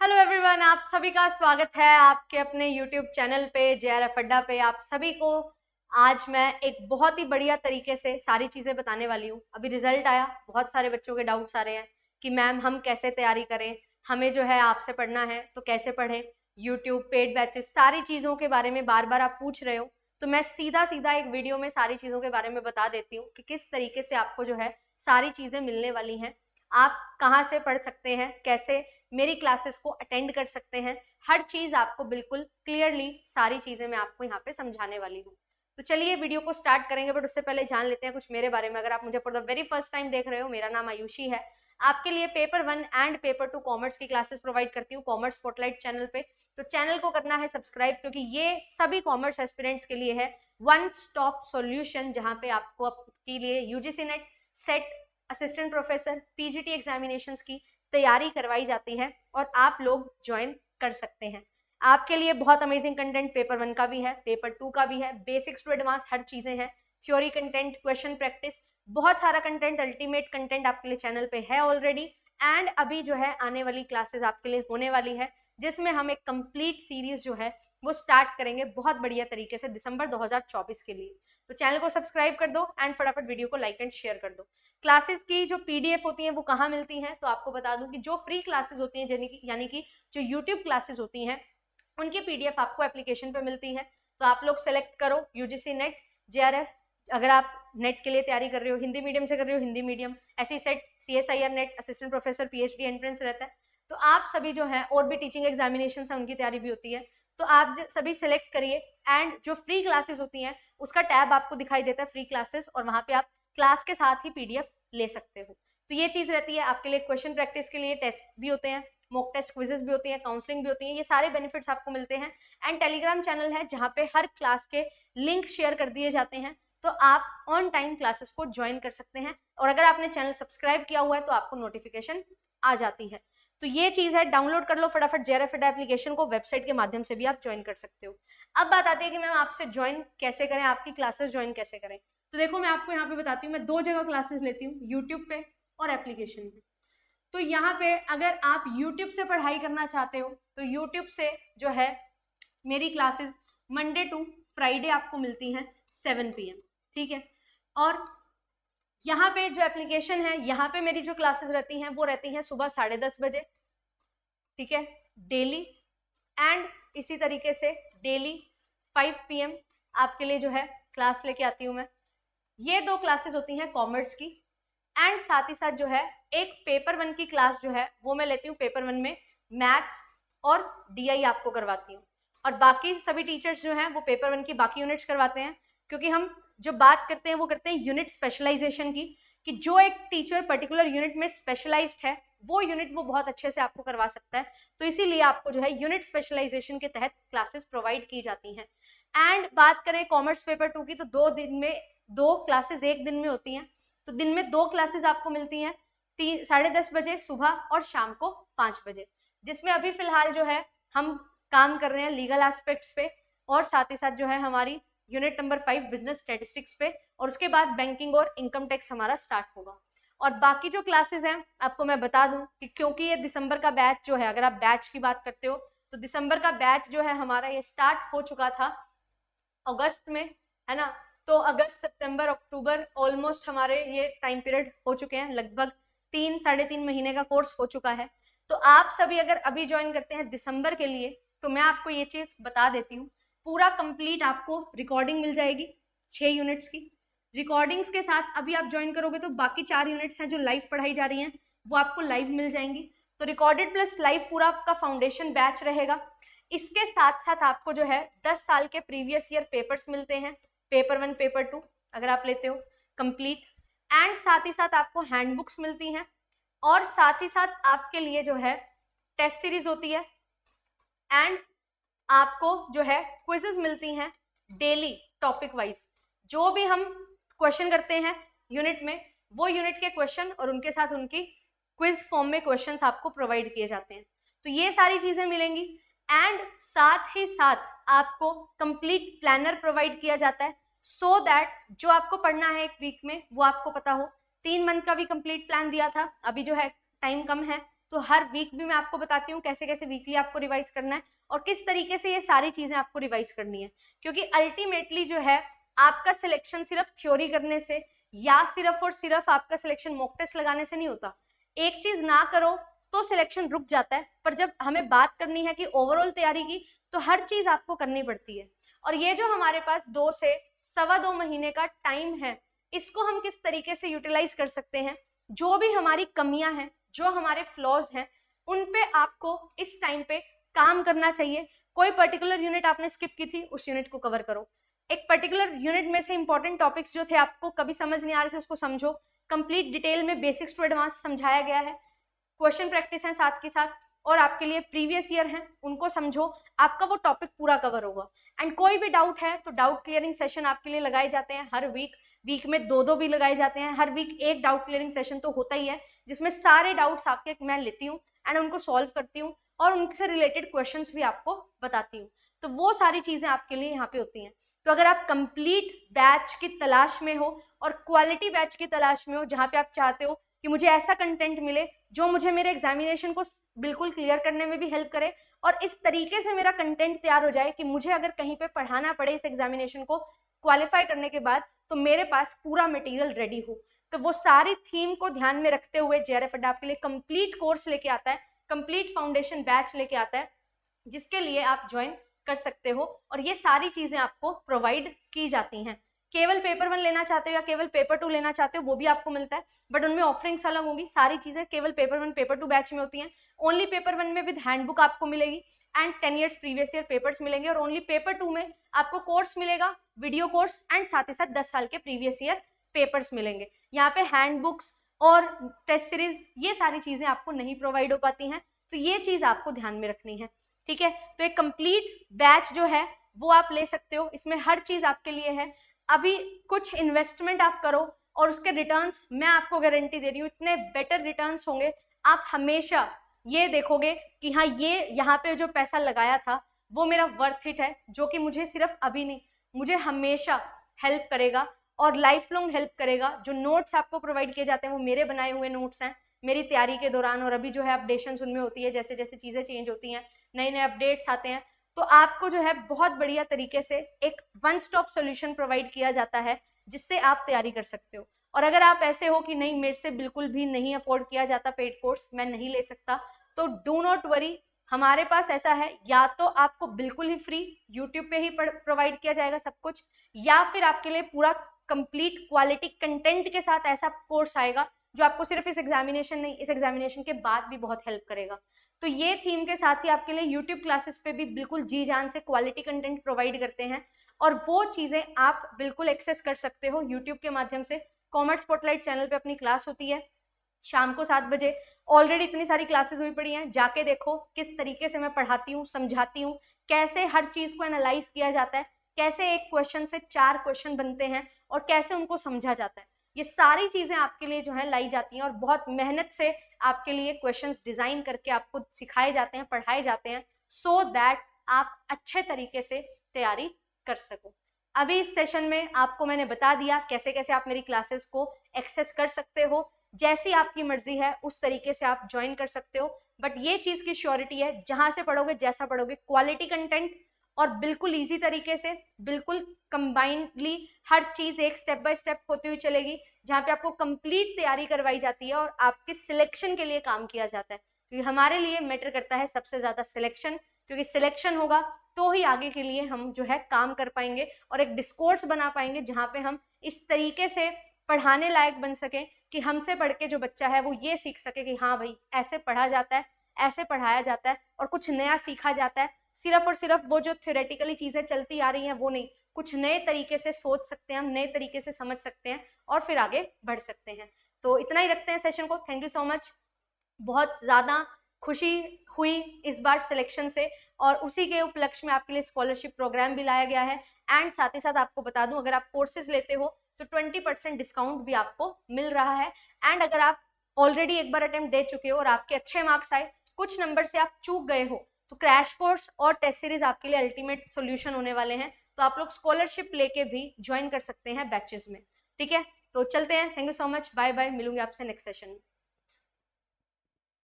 Hello everyone, आप सभी का स्वागत है आपके अपने यूट्यूब चैनल पे जेआरएफ अड्डा पे। आप सभी को आज मैं एक बहुत ही बढ़िया तरीके से सारी चीज़ें बताने वाली हूँ। अभी रिजल्ट आया, बहुत सारे बच्चों के डाउट्स आ रहे हैं कि मैम हम कैसे तैयारी करें, हमें जो है आपसे पढ़ना है तो कैसे पढ़ें, यूट्यूब पेड बैचेस सारी चीज़ों के बारे में बार बार आप पूछ रहे हो। तो मैं सीधा सीधा एक वीडियो में सारी चीज़ों के बारे में बता देती हूँ कि किस तरीके से आपको जो है सारी चीज़ें मिलने वाली हैं, आप कहाँ से पढ़ सकते हैं, कैसे मेरी क्लासेस को अटेंड कर सकते हैं। हर चीज़ आपको बिल्कुल क्लियरली सारी चीज़ें मैं आपको यहाँ पे समझाने वाली हूँ। तो चलिए वीडियो को स्टार्ट करेंगे, बट उससे पहले जान लेते हैं कुछ मेरे बारे में। अगर आप मुझे for the very first time देख रहे हो, मेरा नाम आयुषी है। आपके लिए पेपर 1 एंड पेपर 2 कॉमर्स की क्लासेस प्रोवाइड करती हूँ कॉमर्स स्पॉटलाइट चैनल पे। तो चैनल को करना है सब्सक्राइब, क्योंकि ये सभी कॉमर्स एस्पिरेंट्स के लिए है वन स्टॉप सॉल्यूशन, जहाँ पे आपको आपके लिए UGC net, set, assistant professor, PGT examinations की तैयारी करवाई जाती है और आप लोग ज्वाइन कर सकते हैं। आपके लिए बहुत अमेजिंग कंटेंट पेपर 1 का भी है, पेपर 2 का भी है, बेसिक्स टू एडवांस हर चीज़ें हैं, थ्योरी कंटेंट, क्वेश्चन प्रैक्टिस, बहुत सारा कंटेंट, अल्टीमेट कंटेंट आपके लिए चैनल पे है ऑलरेडी। एंड अभी जो है आने वाली क्लासेस आपके लिए होने वाली है, जिसमें हम एक कंप्लीट सीरीज जो है वो स्टार्ट करेंगे बहुत बढ़िया तरीके से दिसंबर 2024 के लिए। तो चैनल को सब्सक्राइब कर दो एंड फटाफट वीडियो को लाइक एंड शेयर कर दो। क्लासेस की जो पीडीएफ होती हैं वो कहाँ मिलती हैं, तो आपको बता दूं कि जो फ्री क्लासेस होती हैं यानी कि जो यूट्यूब क्लासेस होती हैं उनकी पीडीएफ आपको एप्लीकेशन पे मिलती है। तो आप लोग सेलेक्ट करो यूजीसी नेट, जेआरएफ, अगर आप नेट के लिए तैयारी कर रहे हो, हिंदी मीडियम से कर रहे हो हिंदी मीडियम, ऐसी set, CSIR net, assistant professor, PhD entrance रहता है। तो आप सभी जो है और भी टीचिंग एग्जामिनेशन है उनकी तैयारी भी होती है। तो आप सभी सेलेक्ट करिए एंड जो फ्री क्लासेस होती हैं उसका टैब आपको दिखाई देता है फ्री क्लासेस, और वहाँ पे आप क्लास के साथ ही पीडीएफ ले सकते हो। तो ये चीज़ रहती है आपके लिए। क्वेश्चन प्रैक्टिस के लिए टेस्ट भी होते हैं, मॉक टेस्ट, क्विजेस भी होती हैं, काउंसलिंग भी होती है, ये सारे बेनिफिट्स आपको मिलते हैं। एंड टेलीग्राम चैनल है जहाँ पे हर क्लास के लिंक शेयर कर दिए जाते हैं, तो आप ऑन टाइम क्लासेस को ज्वाइन कर सकते हैं। और अगर आपने चैनल सब्सक्राइब किया हुआ है तो आपको नोटिफिकेशन आ जाती है। तो ये चीज़ है, डाउनलोड कर लो फटाफट जेआरएफ अड्डा एप्लीकेशन को, वेबसाइट के माध्यम से भी आप ज्वाइन कर सकते हो। अब बात आती है कि मैम आपसे ज्वाइन कैसे करें, आपकी क्लासेस ज्वाइन कैसे करें। तो देखो मैं आपको यहाँ पे बताती हूँ, मैं 2 जगह क्लासेस लेती हूँ, यूट्यूब पे और एप्लीकेशन पे। तो यहाँ पे अगर आप यूट्यूब से पढ़ाई करना चाहते हो तो यूट्यूब से जो है मेरी क्लासेस मंडे टू फ्राइडे आपको मिलती हैं 7 PM, ठीक है। और यहाँ पे जो एप्लीकेशन है, यहाँ पे मेरी जो क्लासेस रहती हैं वो रहती हैं सुबह 10:30 बजे, ठीक है, डेली। एंड इसी तरीके से डेली 5 PM आपके लिए जो है क्लास लेके आती हूँ मैं। ये 2 क्लासेस होती हैं कॉमर्स की। एंड साथ ही साथ जो है एक पेपर 1 की क्लास जो है वो मैं लेती हूँ। पेपर 1 में मैथ्स और डीआई आपको करवाती हूँ, और बाकी सभी टीचर्स जो हैं वो पेपर 1 की बाकी यूनिट्स करवाते हैं, क्योंकि हम जो बात करते हैं वो करते हैं यूनिट स्पेशलाइजेशन की, कि जो एक टीचर पर्टिकुलर यूनिट में स्पेशलाइज्ड है वो यूनिट वो बहुत अच्छे से आपको करवा सकता है। तो इसीलिए आपको जो है यूनिट स्पेशलाइजेशन के तहत क्लासेस प्रोवाइड की जाती हैं। एंड बात करें कॉमर्स पेपर 2 की, तो 2 दिन में 2 क्लासेस एक दिन में होती हैं। तो दिन में 2 क्लासेस आपको मिलती हैं, 10:30 बजे सुबह और शाम को 5 बजे, जिसमें अभी फिलहाल जो है हम काम कर रहे हैं लीगल एस्पेक्ट्स पे, और साथ ही साथ जो है हमारी यूनिट नंबर 5 बिजनेस स्टैटिस्टिक्स पे, और उसके बाद बैंकिंग और इनकम टैक्स हमारा स्टार्ट होगा। और बाकी जो क्लासेस हैं आपको मैं बता दूं कि क्योंकि ये दिसंबर का बैच जो है, अगर आप बैच की बात करते हो तो दिसंबर का बैच जो है हमारा ये स्टार्ट हो चुका था अगस्त में, है ना। तो अगस्त, सितंबर, अक्टूबर ऑलमोस्ट हमारे ये टाइम पीरियड हो चुके हैं, लगभग 3-3.5 महीने का कोर्स हो चुका है। तो आप सभी अगर अभी ज्वाइन करते हैं दिसंबर के लिए, तो मैं आपको ये चीज़ बता देती हूँ, पूरा कंप्लीट आपको रिकॉर्डिंग मिल जाएगी 6 यूनिट्स की। रिकॉर्डिंग्स के साथ अभी आप ज्वाइन करोगे तो बाकी 4 यूनिट्स हैं जो लाइव पढ़ाई जा रही हैं वो आपको लाइव मिल जाएंगी। तो रिकॉर्डेड प्लस लाइव पूरा आपका फाउंडेशन बैच रहेगा। इसके साथ साथ आपको जो है 10 साल के प्रीवियस ईयर पेपर्स मिलते हैं, पेपर 1, पेपर 2 अगर आप लेते हो कंप्लीट। एंड साथ ही साथ आपको हैंडबुक्स मिलती हैं, और साथ ही साथ आपके लिए जो है टेस्ट सीरीज होती है। एंड आपको जो है क्विजेस मिलती हैं डेली टॉपिक वाइज। जो भी हम क्वेश्चन करते हैं यूनिट में, वो यूनिट के क्वेश्चन और उनके साथ उनकी क्विज फॉर्म में क्वेश्चंस आपको प्रोवाइड किए जाते हैं। तो ये सारी चीज़ें मिलेंगी। एंड साथ ही साथ आपको कंप्लीट प्लानर प्रोवाइड किया जाता है, सो दैट जो आपको पढ़ना है एक वीक में वो आपको पता हो। 3 मंथ का भी कंप्लीट प्लान दिया था, अभी जो है टाइम कम है, तो हर वीक भी मैं आपको बताती हूँ कैसे कैसे वीकली आपको रिवाइज करना है और किस तरीके से ये सारी चीजें आपको रिवाइज करनी है, क्योंकि अल्टीमेटली जो है आपका सिलेक्शन सिर्फ थ्योरी करने से या सिर्फ और सिर्फ आपका सिलेक्शन मॉक टेस्ट लगाने से नहीं होता। एक चीज ना करो तो सिलेक्शन रुक जाता है, पर जब हमें बात करनी है कि ओवरऑल तैयारी की, तो हर चीज आपको करनी पड़ती है। और ये जो हमारे पास 2 से सवा 2 महीने का टाइम है, इसको हम किस तरीके से यूटिलाइज कर सकते हैं, जो भी हमारी कमियां हैं, जो हमारे फ्लॉज हैं, उन पे आपको इस टाइम पे काम करना चाहिए। कोई पर्टिकुलर यूनिट आपने स्किप की थी, उस यूनिट को कवर करो। एक पर्टिकुलर यूनिट में से इंपॉर्टेंट टॉपिक्स जो थे आपको कभी समझ नहीं आ रहे थे, उसको समझो। कंप्लीट डिटेल में बेसिक्स टू एडवांस समझाया गया है, क्वेश्चन प्रैक्टिस है साथ के साथ, और आपके लिए प्रीवियस ईयर है उनको समझो, आपका वो टॉपिक पूरा कवर होगा। एंड कोई भी डाउट है तो डाउट क्लियरिंग सेशन आपके लिए लगाए जाते हैं हर वीक में 2-2 भी लगाए जाते हैं। हर वीक एक डाउट क्लियरिंग सेशन तो होता ही है, जिसमें सारे डाउट्स आपके मैं लेती हूँ एंड उनको सॉल्व करती हूँ और उनसे रिलेटेड क्वेश्चंस भी आपको बताती हूँ। तो वो सारी चीजें आपके लिए यहाँ पे होती हैं। तो अगर आप कंप्लीट बैच की तलाश में हो और क्वालिटी बैच की तलाश में हो, जहाँ पे आप चाहते हो कि मुझे ऐसा कंटेंट मिले जो मुझे मेरे एग्जामिनेशन को बिल्कुल क्लियर करने में भी हेल्प करे, और इस तरीके से मेरा कंटेंट तैयार हो जाए कि मुझे अगर कहीं पे पढ़ाना पड़े इस एग्जामिनेशन को क्वालिफाई करने के बाद, तो मेरे पास पूरा मटेरियल रेडी हो, तो वो सारी थीम को ध्यान में रखते हुए जेआरएफ अड्डा आपके लिए कंप्लीट कोर्स लेके आता है, कंप्लीट फाउंडेशन बैच लेके आता है, जिसके लिए आप ज्वाइन कर सकते हो। और ये सारी चीजें आपको प्रोवाइड की जाती हैं। केवल पेपर 1 लेना चाहते हो या केवल पेपर 2 लेना चाहते हो, वो भी आपको मिलता है, बट उनमें ऑफरिंग्स अलग होंगी। सारी चीजें केवल पेपर 1 पेपर 2 बैच में होती हैं। ओनली पेपर 1 में विद हैंडबुक आपको मिलेगी and 10 years previous year papers मिलेंगे, और ओनली पेपर 2 में आपको कोर्स मिलेगा, वीडियो कोर्स, एंड साथ ही साथ 10 साल के प्रीवियस ईयर पेपर्स मिलेंगे। यहाँ पे हैंडबुक्स और टेस्ट सीरीज ये सारी चीजें आपको नहीं प्रोवाइड हो पाती हैं, तो ये चीज आपको ध्यान में रखनी है, ठीक है। तो एक कंप्लीट बैच जो है वो आप ले सकते हो, इसमें हर चीज आपके लिए है। अभी कुछ इन्वेस्टमेंट आप करो और उसके रिटर्न्स मैं आपको गारंटी दे रही हूँ, इतने बेटर रिटर्न्स होंगे। आप हमेशा ये देखोगे कि हाँ, ये यहाँ पे जो पैसा लगाया था वो मेरा वर्थ इट है, जो कि मुझे सिर्फ अभी नहीं, मुझे हमेशा हेल्प करेगा और लाइफ लॉन्ग हेल्प करेगा। जो नोट्स आपको प्रोवाइड किए जाते हैं वो मेरे बनाए हुए नोट्स हैं मेरी तैयारी के दौरान, और अभी जो है अपडेशंस उनमें होती है, जैसे जैसे चीज़ें चेंज होती हैं, नए नए अपडेट्स आते हैं, तो आपको जो है बहुत बढ़िया तरीके से एक वन स्टॉप सोल्यूशन प्रोवाइड किया जाता है, जिससे आप तैयारी कर सकते हो। और अगर आप ऐसे हो कि नहीं, मेरे से बिल्कुल भी नहीं अफोर्ड किया जाता पेड कोर्स, मैं नहीं ले सकता, तो डू नॉट वरी, हमारे पास ऐसा है, या तो आपको बिल्कुल ही फ्री यूट्यूब पे ही प्रोवाइड किया जाएगा सब कुछ, या फिर आपके लिए पूरा कंप्लीट क्वालिटी कंटेंट के साथ ऐसा कोर्स आएगा जो आपको सिर्फ इस एग्जामिनेशन नहीं, इस एग्जामिनेशन के बाद भी बहुत हेल्प करेगा। तो ये थीम के साथ ही आपके लिए यूट्यूब क्लासेस पे भी बिल्कुल जी जान से क्वालिटी कंटेंट प्रोवाइड करते हैं, और वो चीज़ें आप बिल्कुल एक्सेस कर सकते हो यूट्यूब के माध्यम से। कॉमर्स स्पॉटलाइट चैनल पे अपनी क्लास होती है शाम को 7 बजे, ऑलरेडी इतनी सारी क्लासेस हुई पड़ी हैं, जाके देखो किस तरीके से मैं पढ़ाती हूँ, समझाती हूँ, कैसे हर चीज़ को एनालाइज किया जाता है, कैसे एक क्वेश्चन से 4 क्वेश्चन बनते हैं और कैसे उनको समझा जाता है। ये सारी चीज़ें आपके लिए जो है लाई जाती हैं, और बहुत मेहनत से आपके लिए क्वेश्चंस डिज़ाइन करके आपको सिखाए जाते हैं, पढ़ाए जाते हैं, सो दैट आप अच्छे तरीके से तैयारी कर सको। अभी इस सेशन में आपको मैंने बता दिया कैसे कैसे आप मेरी क्लासेस को एक्सेस कर सकते हो, जैसी आपकी मर्जी है उस तरीके से आप ज्वाइन कर सकते हो, बट ये चीज़ की श्योरिटी है, जहाँ से पढ़ोगे, जैसा पढ़ोगे, क्वालिटी कंटेंट और बिल्कुल ईजी तरीके से, बिल्कुल कंबाइंडली हर चीज़ एक स्टेप बाय स्टेप होती हुई चलेगी, जहाँ पे आपको कंप्लीट तैयारी करवाई जाती है और आपके सिलेक्शन के लिए काम किया जाता है, क्योंकि हमारे लिए मैटर करता है सबसे ज़्यादा सिलेक्शन, क्योंकि सिलेक्शन होगा तो ही आगे के लिए हम जो है काम कर पाएंगे और एक डिस्कोर्स बना पाएंगे, जहाँ पे हम इस तरीके से पढ़ाने लायक बन सकें कि हमसे पढ़ के जो बच्चा है वो ये सीख सके कि हाँ भाई, ऐसे पढ़ा जाता है, ऐसे पढ़ाया जाता है और कुछ नया सीखा जाता है। सिर्फ और सिर्फ वो जो थ्योरेटिकली चीज़ें चलती आ रही हैं वो नहीं, कुछ नए तरीके से सोच सकते हैं हम, नए तरीके से समझ सकते हैं और फिर आगे बढ़ सकते हैं। तो इतना ही रखते हैं सेशन को। Thank you so much. बहुत ज़्यादा खुशी हुई इस बार सिलेक्शन से, और उसी के उपलक्ष्य में आपके लिए स्कॉलरशिप प्रोग्राम भी लाया गया है। एंड साथ ही साथ आपको बता दूं, अगर आप कोर्सेज लेते हो तो 20% डिस्काउंट भी आपको मिल रहा है। एंड अगर आप ऑलरेडी एक बार अटेम्प्ट दे चुके हो और आपके अच्छे मार्क्स आए, कुछ नंबर से आप चूक गए हो, तो क्रैश कोर्स और टेस्ट सीरीज आपके लिए अल्टीमेट सोल्यूशन होने वाले हैं। तो आप लोग स्कॉलरशिप लेके भी ज्वाइन कर सकते हैं बैचेस में, ठीक है। तो चलते हैं। Thank you so much. Bye bye. मिलूंगी आपसे नेक्स्ट सेशन में।